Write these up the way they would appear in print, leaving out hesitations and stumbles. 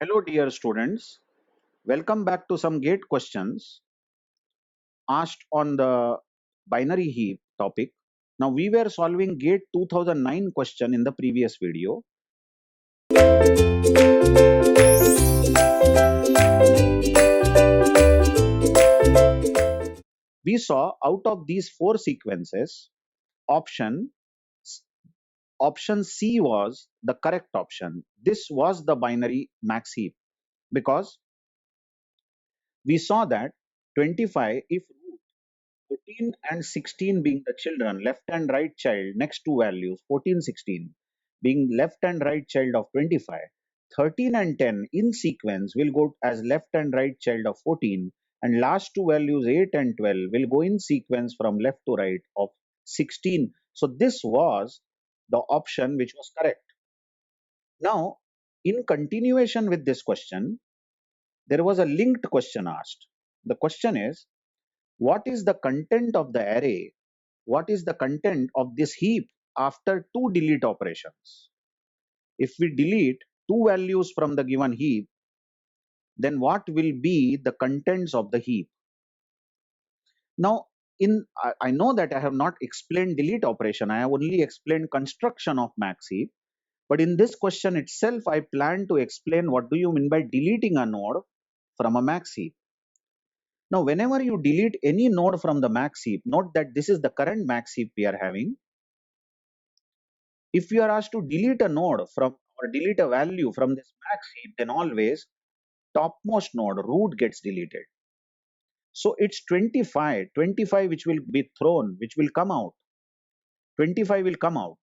Hello, dear students. Welcome back to some GATE questions asked on the binary heap topic. Now, we were solving GATE 2009 question in the previous video. We saw out of these four sequences, option option C was the correct option. This was the binary max heap because we saw that 25, if 14 and 16 being the children, left and right child, next two values, 14, 16, being left and right child of 25, 13 and 10 in sequence will go as left and right child of 14, and last two values, 8 and 12, will go in sequence from left to right of 16. So this was the option which was correct. Now, in continuation with this question, there was a linked question asked. The question is, what is the content of the array? What is the content of this heap after two delete operations? If we delete two values from the given heap, then what will be the contents of the heap? Now, I know that I have not explained delete operation. I have only explained construction of max heap. But in this question itself, I plan to explain what do you mean by deleting a node from a max heap. Now, whenever you delete any node from the max heap, note that this is the current max heap we are having. If you are asked to delete a node from or delete a value from this max heap, then always topmost node root gets deleted. So it's 25 which will be thrown, which will come out. 25 will come out.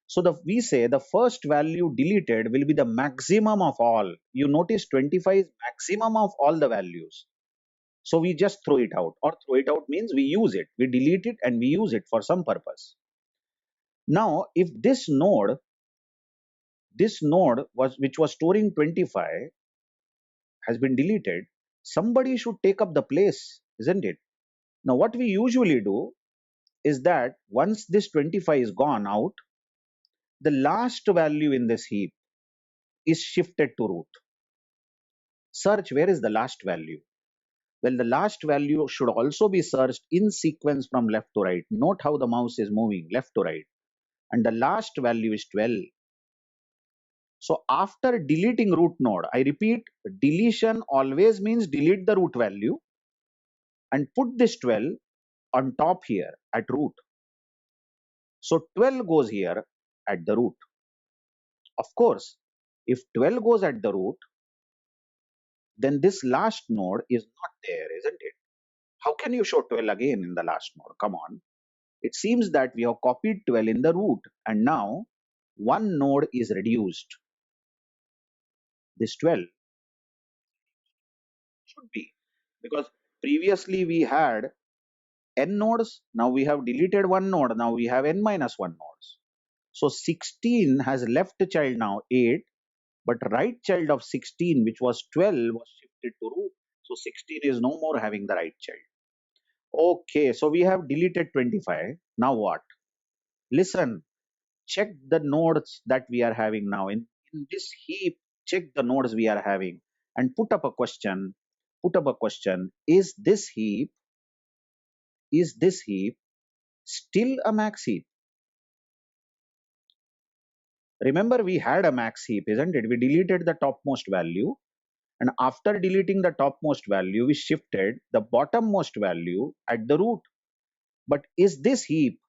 So we say the first value deleted will be the maximum of all. You notice 25 is maximum of all the values. So we just throw it out, or throw it out means we use it. We delete it and we use it for some purpose. Now, if this node which was storing 25 has been deleted, somebody should take up the place, isn't it? Now, what we usually do is that once this 25 is gone out, the last value in this heap is shifted to root. Search where is the last value. Well, the last value should also be searched in sequence from left to right. Note how the mouse is moving left to right. And the last value is 12. So after deleting root node, I repeat, deletion always means delete the root value and put this 12 on top here at root. So 12 goes here at the root. Of course, if 12 goes at the root, then this last node is not there, isn't it? How can you show 12 again in the last node? Come on. It seems that we have copied 12 in the root and now one node is reduced. This 12 should be, because previously we had n nodes, now we have deleted one node, now we have n minus 1 nodes. So 16 has left child now 8, but right child of 16 which was 12 was shifted to root. So 16 is no more having the right child. Okay, so we have deleted 25. Now what? Listen, check the nodes that we are having now. In this heap, check the nodes we are having and put up a question. Is this heap still a max heap? Remember, we had a max heap, isn't it? We deleted the topmost value, and after deleting the topmost value, we shifted the bottommost value at the root. But is this heap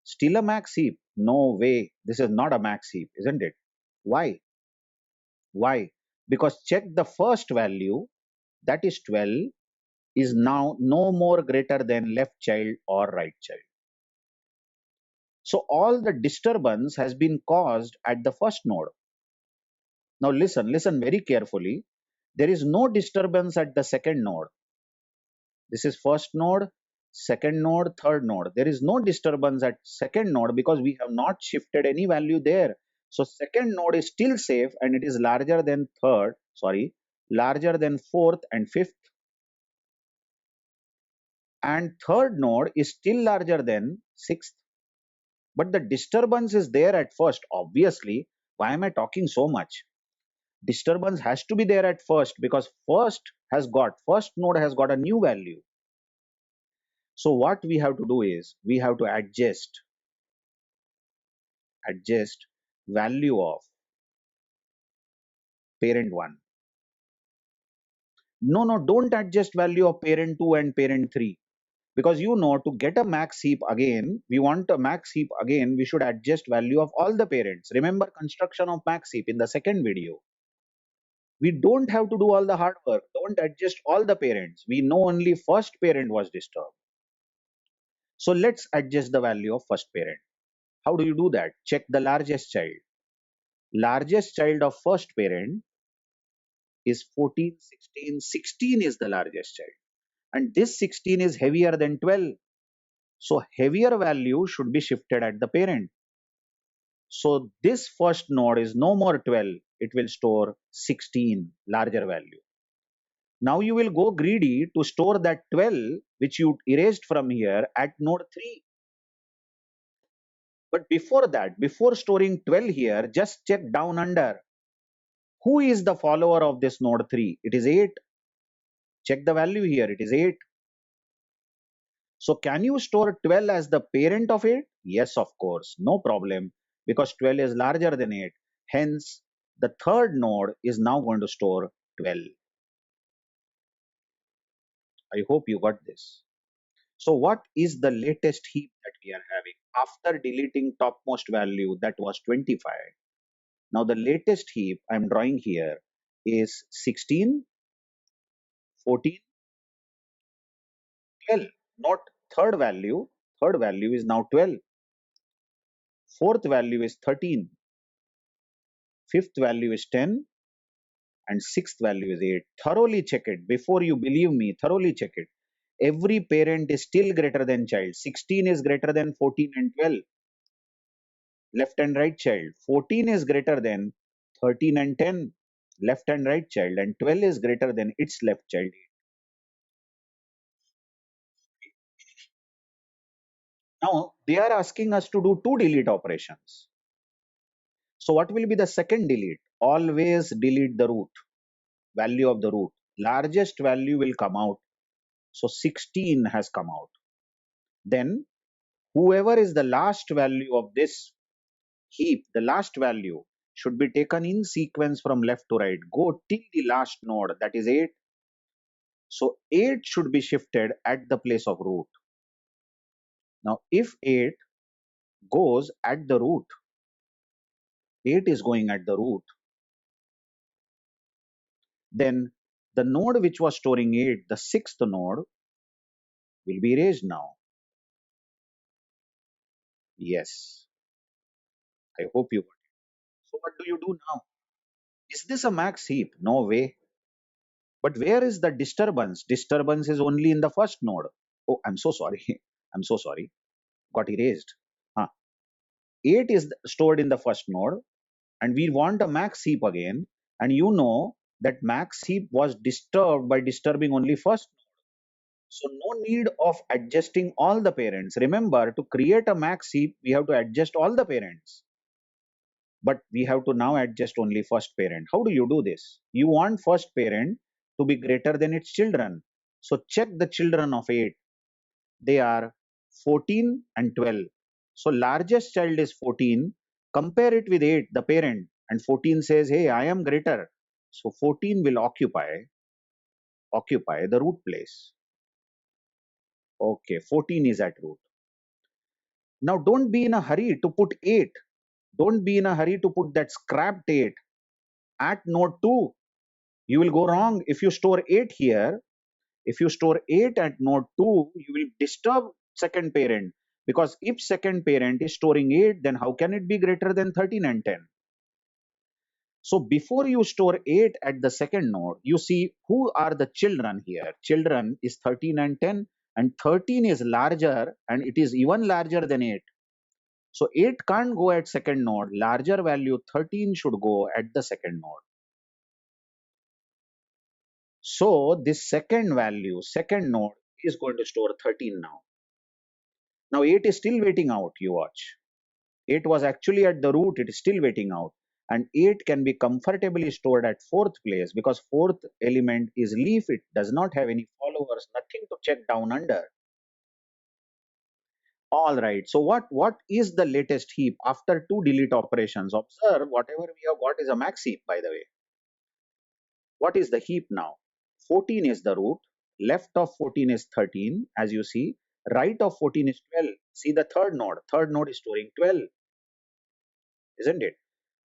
still a max heap? No way. This is not a max heap, isn't it? Why? Why? Because check the first value, that is 12, is now no more greater than left child or right child. So all the disturbance has been caused at the first node. Now listen very carefully. There is no disturbance at the second node. This is first node, second node, third node. There is no disturbance at second node because we have not shifted any value there. So second node is still safe and it is larger than larger than fourth and fifth. And third node is still larger than sixth. But the disturbance is there at first. Obviously, why am I talking so much? Disturbance has to be there at first because first node has got a new value. So what we have to do is we have to adjust value of parent 1. No, don't adjust value of parent 2 and parent 3, because to get a max heap again, we want a max heap again, we should adjust value of all the parents. Remember construction of max heap in the second video. We don't have to do all the hard work. Don't adjust all the parents. We know only first parent was disturbed. So let's adjust the value of first parent. How do you do that? Check the largest child. Largest child of first parent is 14, 16. 16 is the largest child. And this 16 is heavier than 12. So heavier value should be shifted at the parent. So this first node is no more 12. It will store 16, larger value. Now you will go greedy to store that 12 which you erased from here at node 3. But before that, before storing 12 here, just check down under. Who is the follower of this node 3? It is 8. Check the value here. It is 8. So can you store 12 as the parent of 8? Yes, of course. No problem, because 12 is larger than 8. Hence, the third node is now going to store 12. I hope you got this. So what is the latest heap that we are having after deleting topmost value that was 25? Now the latest heap I'm drawing here is 16, 14, 12. Not third value. Third value is now 12. Fourth value is 13. Fifth value is 10. And sixth value is 8. Thoroughly check it. Before you believe me, thoroughly check it. Every parent is still greater than child. 16 is greater than 14 and 12. Left and right child. 14 is greater than 13 and 10. Left and right child. And 12 is greater than its left child. Now, they are asking us to do two delete operations. So what will be the second delete? Always delete the root, value of the root. Largest value will come out. So 16 has come out. Then whoever is the last value of this heap, the last value should be taken in sequence from left to right. Go till the last node, that is 8. So 8 should be shifted at the place of root. Now if 8 goes at the root, 8 is going at the root, then the node which was storing 8, the sixth node, will be erased now. Yes, I hope you got it. So what do you do now? Is this a max heap? No way. But where is the disturbance? Disturbance is only in the first node. Oh, I'm so sorry. I'm so sorry. Got erased. Huh. 8 is stored in the first node, and we want a max heap again. And that max heap was disturbed by disturbing only first. So no need of adjusting all the parents. Remember, to create a max heap, we have to adjust all the parents. But we have to now adjust only first parent. How do you do this? You want first parent to be greater than its children. So check the children of 8. They are 14 and 12. So largest child is 14. Compare it with 8, the parent. And 14 says, hey, I am greater. So 14 will occupy the root place. Okay, 14 is at root. Now don't be in a hurry to put 8. Don't be in a hurry to put that scrapped 8 at node 2. You will go wrong. If you store 8 here, if you store 8 at node 2, you will disturb second parent, because if second parent is storing 8, then how can it be greater than 13 and 10? So before you store 8 at the second node, you see who are the children here. Children is 13 and 10, and 13 is larger, and it is even larger than 8. So 8 can't go at second node. Larger value 13 should go at the second node. So this second node is going to store 13 now. Now 8 is still waiting out, you watch. 8 was actually at the root, it is still waiting out. and 8 can be comfortably stored at fourth place because fourth element is leaf. It does not have any followers, nothing to check down under. All right. So what is the latest heap after two delete operations? Observe whatever we have got is a max heap, by the way. What is the heap now? 14 is the root. Left of 14 is 13, as you see. Right of 14 is 12. See the third node. Third node is storing 12, isn't it?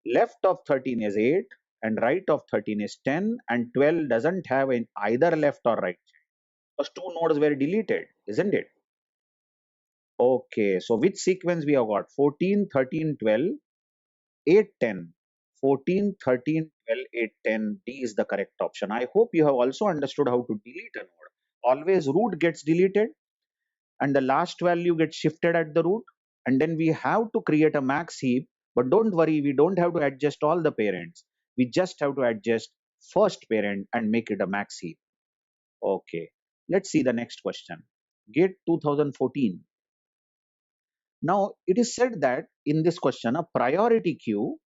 Left of 13 is 8 and right of 13 is 10, and 12 doesn't have in either left or right because two nodes were deleted, isn't it? Okay, so which sequence we have got? 14, 13, 12, 8, 10. 14, 13, 12, 8, 10. D is the correct option. I hope you have also understood how to delete a node. Always root gets deleted and the last value gets shifted at the root, and then we have to create a max heap. But don't worry, we don't have to adjust all the parents. We just have to adjust first parent and make it a max heap. Okay, let's see the next question. Gate 2014. Now it is said that in this question a priority queue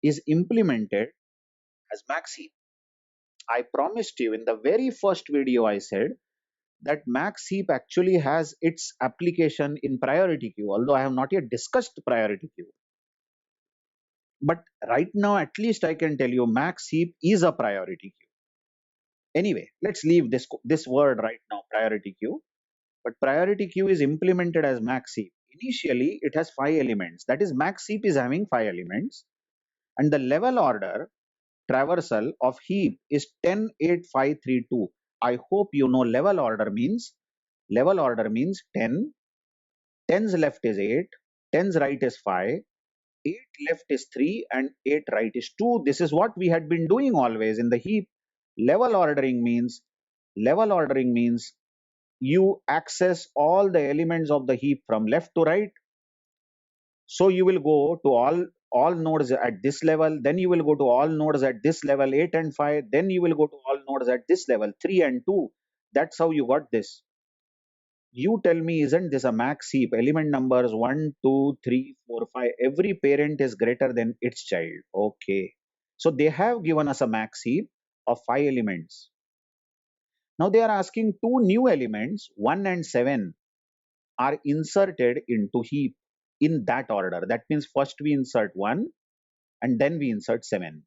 is implemented as max heap. I promised you in the very first video, I said that max heap actually has its application in priority queue, although I have not yet discussed priority queue. But right now, at least I can tell you max heap is a priority queue. Anyway, let's leave this word right now, priority queue. But priority queue is implemented as max heap. Initially, it has 5 elements. That is, max heap is having 5 elements. And the level order traversal of heap is 10, 8, 5, 3, 2. I hope you know level order means 10, 10's left is 8, 10's right is 5, 8 left is 3, and 8 right is 2. This is what we had been doing always in the heap. Level ordering means you access all the elements of the heap from left to right. So you will go to all nodes at this level, then you will go to all nodes at this level 8 and 5, then you will go to all nodes at this level 3 and 2. That's how you got this. You tell me, isn't this a max heap? Element numbers 1, 2, 3, 4, 5. Every parent is greater than its child. Okay. So they have given us a max heap of 5 elements. Now they are asking two new elements, 1 and 7, are inserted into heap in that order. That means first we insert 1 and then we insert 7.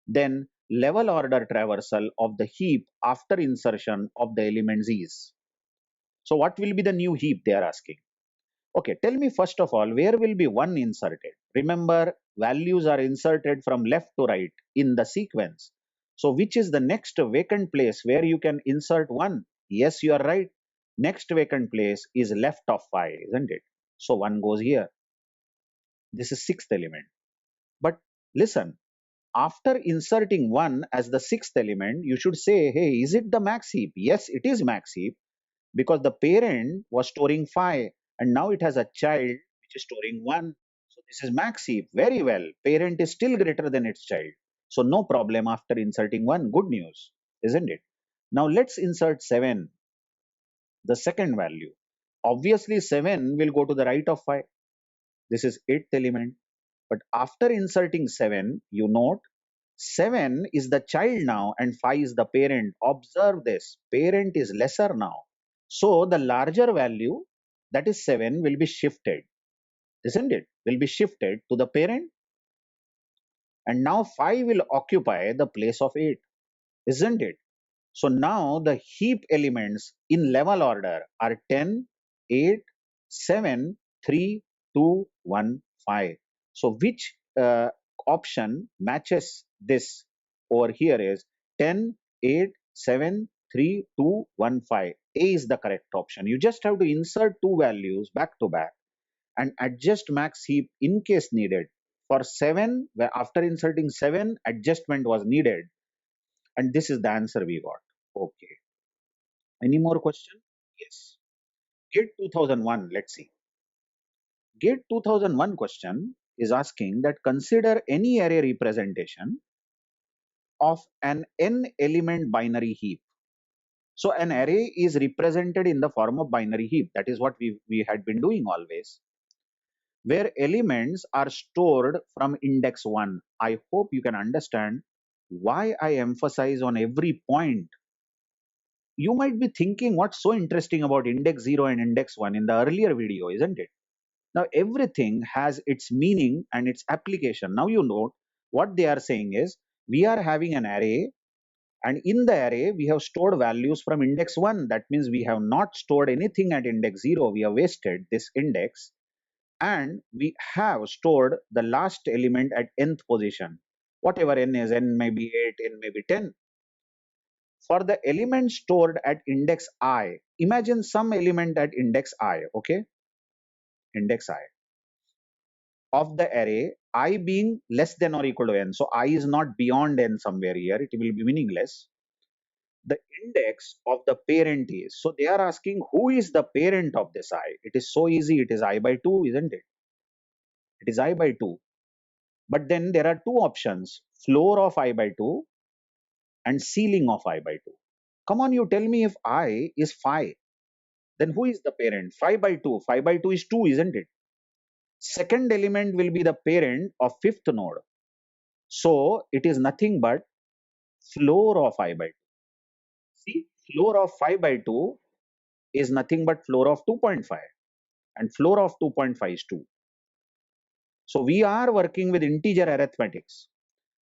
Then level order traversal of the heap after insertion of the elements is. So what will be the new heap they are asking? Okay, tell me first of all, where will be 1 inserted? Remember, values are inserted from left to right in the sequence. So which is the next vacant place where you can insert 1? Yes, you are right. Next vacant place is left of 5, isn't it? So 1 goes here. This is sixth element. But listen, after inserting 1 as the sixth element, you should say, hey, is it the max heap? Yes, it is max heap because the parent was storing 5 and now it has a child which is storing 1. So this is max heap. Very well. Parent is still greater than its child. So no problem after inserting 1. Good news, isn't it? Now let's insert 7, the second value. Obviously 7 will go to the right of 5. This is 8th element. But after inserting 7, you note 7 is the child now and 5 is the parent. Observe this. Parent is lesser now. So the larger value, that is 7, will be shifted, isn't it? Will be shifted to the parent. And now 5 will occupy the place of 8, isn't it? So now the heap elements in level order are 10, 8, 7, 3, 2, 1, 5. So which option matches this over here is 10, 8, 7, 3, 2, 1, 5. A is the correct option. You just have to insert two values back to back and adjust max heap in case needed. For 7, where after inserting 7, adjustment was needed. And this is the answer we got. Okay. Any more question? Yes. Gate 2001, let's see. Gate 2001 question is asking that consider any array representation of an n element binary heap. So an array is represented in the form of binary heap. That is what we had been doing always. where elements are stored from index 1. I hope you can understand why I emphasize on every point. You might be thinking what's so interesting about index 0 and index 1 in the earlier video, isn't it? Now, everything has its meaning and its application. Now, you know what they are saying is we are having an array, and in the array, we have stored values from index 1. That means we have not stored anything at index 0. We have wasted this index, and we have stored the last element at nth position. Whatever n is, n may be 8, n may be 10. For the element stored at index I, imagine some element at index I, okay? Index I of the array, I being less than or equal to n. So I is not beyond n somewhere here, it will be meaningless. The index of the parent is. So they are asking who is the parent of this I. It is so easy, it is I by 2, isn't it? It is I by 2. But then there are two options, floor of I by 2 and ceiling of I by 2. Come on, you tell me if I is 5, then who is the parent? 5 by 2. 5 by 2 is 2, isn't it? Second element will be the parent of fifth node. So it is nothing but floor of I by 2. See, floor of 5 by 2 is nothing but floor of 2.5, and floor of 2.5 is 2. So we are working with integer arithmetics.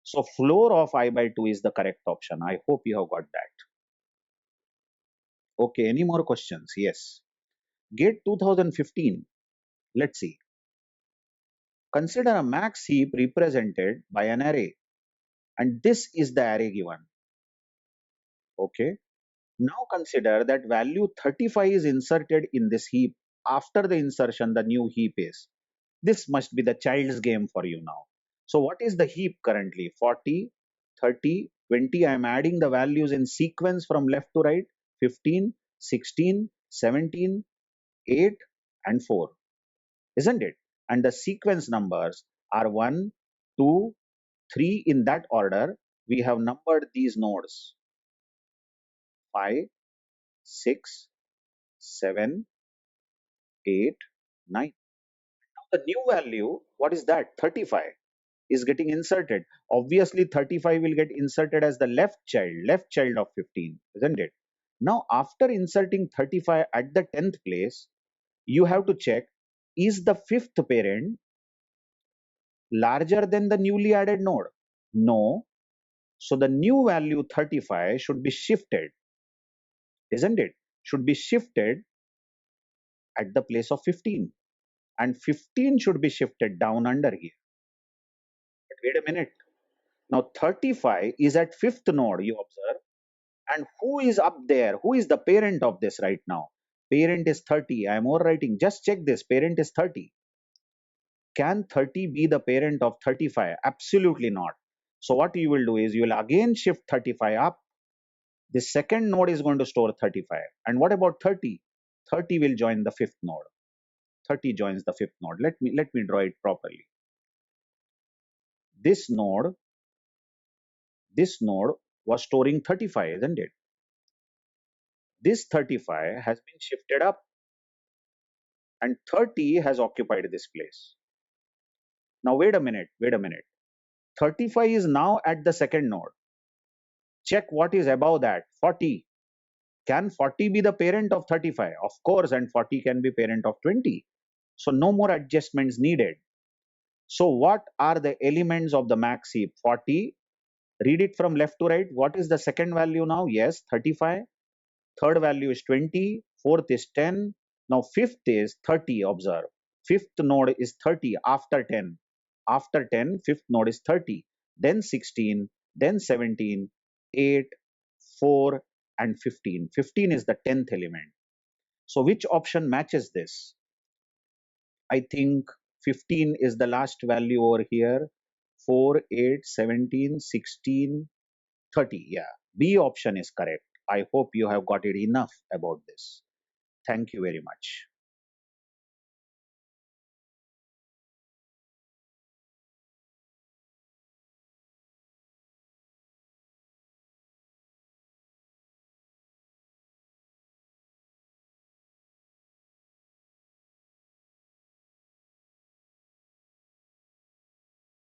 So floor of I by 2 is the correct option. I hope you have got that. Okay, any more questions? Yes. GATE 2015. Let's see. Consider a max heap represented by an array, and this is the array given. Okay. Now consider that value 35 is inserted in this heap. After the insertion, the new heap is. This must be the child's game for you now. So what is the heap currently? 40, 30, 20. I am adding the values in sequence from left to right. 15, 16, 17, 8 and 4. Isn't it? And the sequence numbers are 1, 2, 3 in that order. We have numbered these nodes. 5, 6, 7, 8, 9. Now the new value, what is that? 35 is getting inserted. Obviously 35 will get inserted as the left child of 15, isn't it? Now after inserting 35 at the 10th place, you have to check, is the fifth parent larger than the newly added node? No. So the new value 35 should be shifted, isn't it? Should be shifted at the place of 15, and 15 should be shifted down under here. But wait a minute. Now 35 is at fifth node, you observe. And who is up there? Who is the parent of this right now? Parent is 30. I am overwriting. Just check this. Parent is 30. Can 30 be the parent of 35? Absolutely not. So what you will do is you will again shift 35 up. The second node is going to store 35. And what about 30? 30 will join the fifth node. 30 joins the fifth node. Let me draw it properly. This node was storing 35, isn't it? This 35 has been shifted up, and 30 has occupied this place. Now wait a minute. 35 is now at the second node. Check what is above that. 40. Can 40 be the parent of 35? Of course, and 40 can be parent of 20. So no more adjustments needed. So what are the elements of the max heap? 40. Read it from left to right. What is the second value now? Yes, 35. Third value is 20. Fourth is 10. Now fifth is 30. Observe. Fifth node is 30 after 10. After 10, fifth node is 30. Then 16. Then 17. 8. 4 and 15. 15 is the 10th element. So which option matches this? I think 15 is the last value over here. 4, 8, 17, 16, 30. Yeah, B option is correct. I hope you have got it enough about this. Thank you very much.